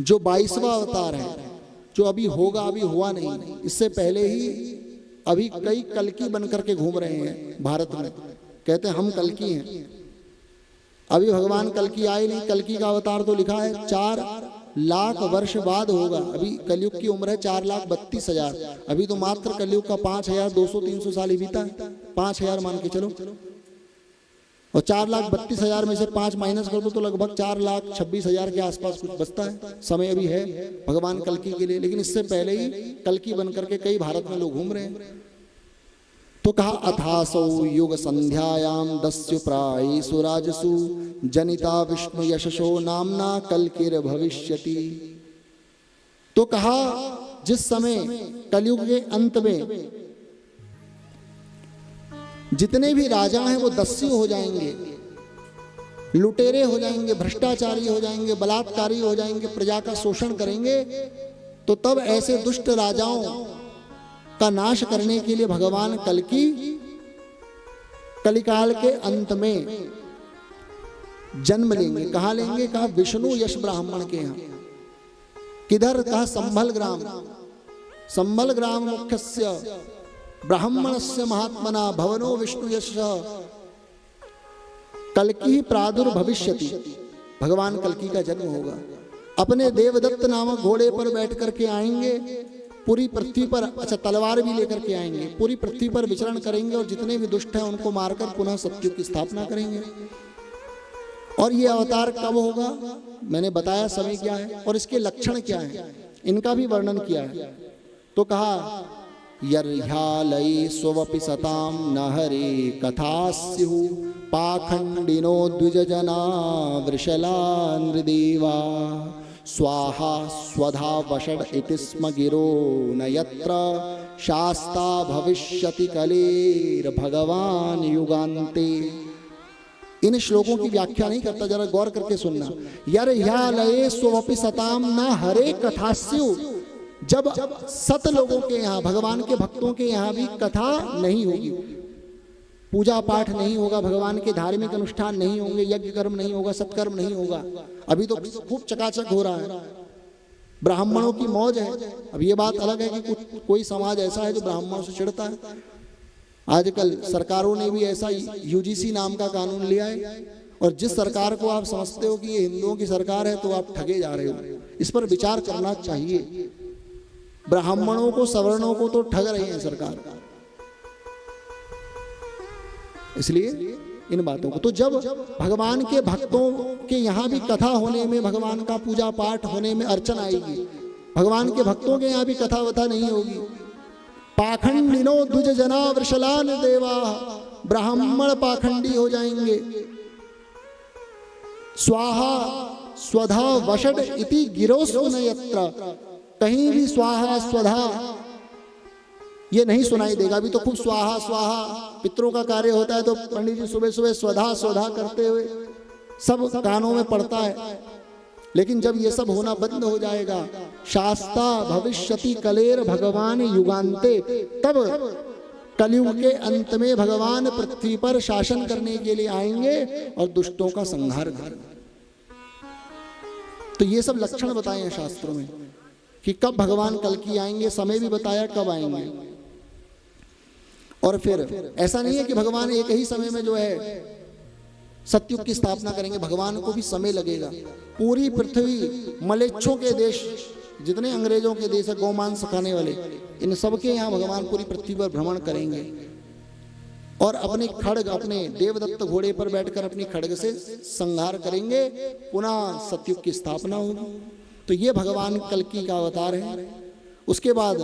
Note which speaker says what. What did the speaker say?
Speaker 1: जो 22वां अवतार है, जो अभी होगा, अभी हुआ नहीं, इससे पहले ही अभी कई कल्कि बनकर के घूम रहे हैं भारत में, कहते हैं हम कल्कि हैं। अभी भगवान कल्कि आए नहीं, कल्कि का अवतार तो लिखा है 4 लाख वर्ष बाद होगा। अभी कलयुग की उम्र है 4,32,000, अभी तो मात्र कलयुग का 5,200-300 साल ही बीता है, 5,000 मान के चलो, और 4,32,000 में से 5 माइनस कर दो तो लगभग 4,26,000 के आसपास कुछ बचता है। समय अभी है भगवान कल्कि के लिए, लेकिन इससे पहले ही कल्कि बन करके कई भारत में लोग घूम रहे हैं। तो कहा अथासौ युग संध्यायाम दस्यु प्रायेषु राजसु जनिता विष्णु यशसो नामना कल्किर भविष्यति। तो कहा जिस समय कलयुग के अंत में जितने भी राजा हैं वो दस्यु हो जाएंगे, लुटेरे हो जाएंगे, भ्रष्टाचारी हो जाएंगे, बलात्कारी हो जाएंगे, प्रजा का शोषण करेंगे, तो तब ऐसे दुष्ट राजाओं का नाश करने के लिए भगवान कल्कि कलिकाल के अंत में जन्म लेंगे। कहाँ लेंगे? कहा विष्णु यश ब्राह्मण के यहाँ। किधर? कहा संभल ग्राम। संभल ग्राम मुख्यस्य ब्राह्मणस्य महात्मना भवनो विष्णु यश कल्कि प्रादुर्भविष्यति। भगवान कल्कि का जन्म होगा, अपने देवदत्त नामक घोड़े पर बैठ करके आएंगे, पूरी पृथ्वी पर, अच्छा तलवार भी लेकर के आएंगे, पूरी पृथ्वी पर विचरण करेंगे और जितने भी दुष्ट हैं उनको मारकर पुनः सत्युग की स्थापना करेंगे। और ये अवतार कब होगा मैंने बताया, समय क्या है और इसके लक्षण क्या है, इनका भी वर्णन किया है। तो कहा यर्ह्यालये स्वपि सताम न हरे कथास्यु पाखंडिनो द्विजना वृषला नृदेवा स्वाहा स्वधा वषड इति स्म गिरो न यत्र शास्ता भविष्यति कलेर भगवान युगान्ते। इन श्लोकों की व्याख्या नहीं करता, जरा गौर करके सुनना। यर्ह्यालये स्वपि सताम न हरे कथास्यु, जब सत लोगों के यहाँ, भगवान के भक्तों के यहाँ भी कथा नहीं होगी, पूजा पाठ नहीं होगा, भगवान के धार्मिक अनुष्ठान नहीं होंगे, यज्ञ कर्म नहीं होगा, सत्कर्म नहीं होगा। अभी तो खूब चकाचक हो रहा है, ब्राह्मणों की मौज है। अब ये बात अलग है कि कोई समाज ऐसा है जो ब्राह्मणों से चिढ़ता है। आजकल सरकारों ने भी ऐसा यूजीसी नाम का कानून लिया है, और जिस सरकार को आप समझते हो कि ये हिंदुओं की सरकार है तो आप ठगे जा रहे हो। इस पर विचार करना चाहिए। ब्राह्मणों को, सवर्णों को तो ठग रही है सरकार, इसलिए इन बातों को। तो जब भगवान के भक्तों के यहाँ भी कथा होने में, भगवान का पूजा पाठ होने में अर्चन आएगी, भगवान के भक्तों के यहाँ भी कथा वथा नहीं होगी। पाखंडिनो द्विज जना वृषलान देवा, ब्राह्मण पाखंडी हो जाएंगे। स्वाहा स्वधा वषड इति गिरोस्व न यत्र, कहीं भी स्वाहा स्वधा ये नहीं सुनाई देगा। अभी तो खूब स्वाहा स्वाहा पितरों का कार्य होता है तो पंडित जी सुबह सुबह स्वधा स्वधा करते हुए सब कानों में पड़ता है, लेकिन जब ये सब होना बंद हो जाएगा, शास्ता भविष्यति कलेर भगवान युगान्ते, तब कलयुग के अंत में भगवान पृथ्वी पर शासन करने के लिए आएंगे और दुष्टों का संहार करेंगे। तो ये सब लक्षण बताए हैं शास्त्रों में कि कब भगवान कल्कि आएंगे, समय भी बताया कब आएंगे। और फिर ऐसा नहीं है कि भगवान एक ही समय में जो है सत्युग की स्थापना करेंगे, भगवान को भी समय लगेगा। पूरी पृथ्वी, मलेच्छों के देश, जितने अंग्रेजों के देश है गौमांस खाने वाले, इन सबके यहाँ भगवान पूरी पृथ्वी पर भ्रमण करेंगे और अपने खड्ग, अपने देवदत्त घोड़े पर बैठकर अपनी खड्ग से संहार करेंगे, पुनः सत्युग की स्थापना होगी। तो ये भगवान कल्कि का अवतार है। उसके बाद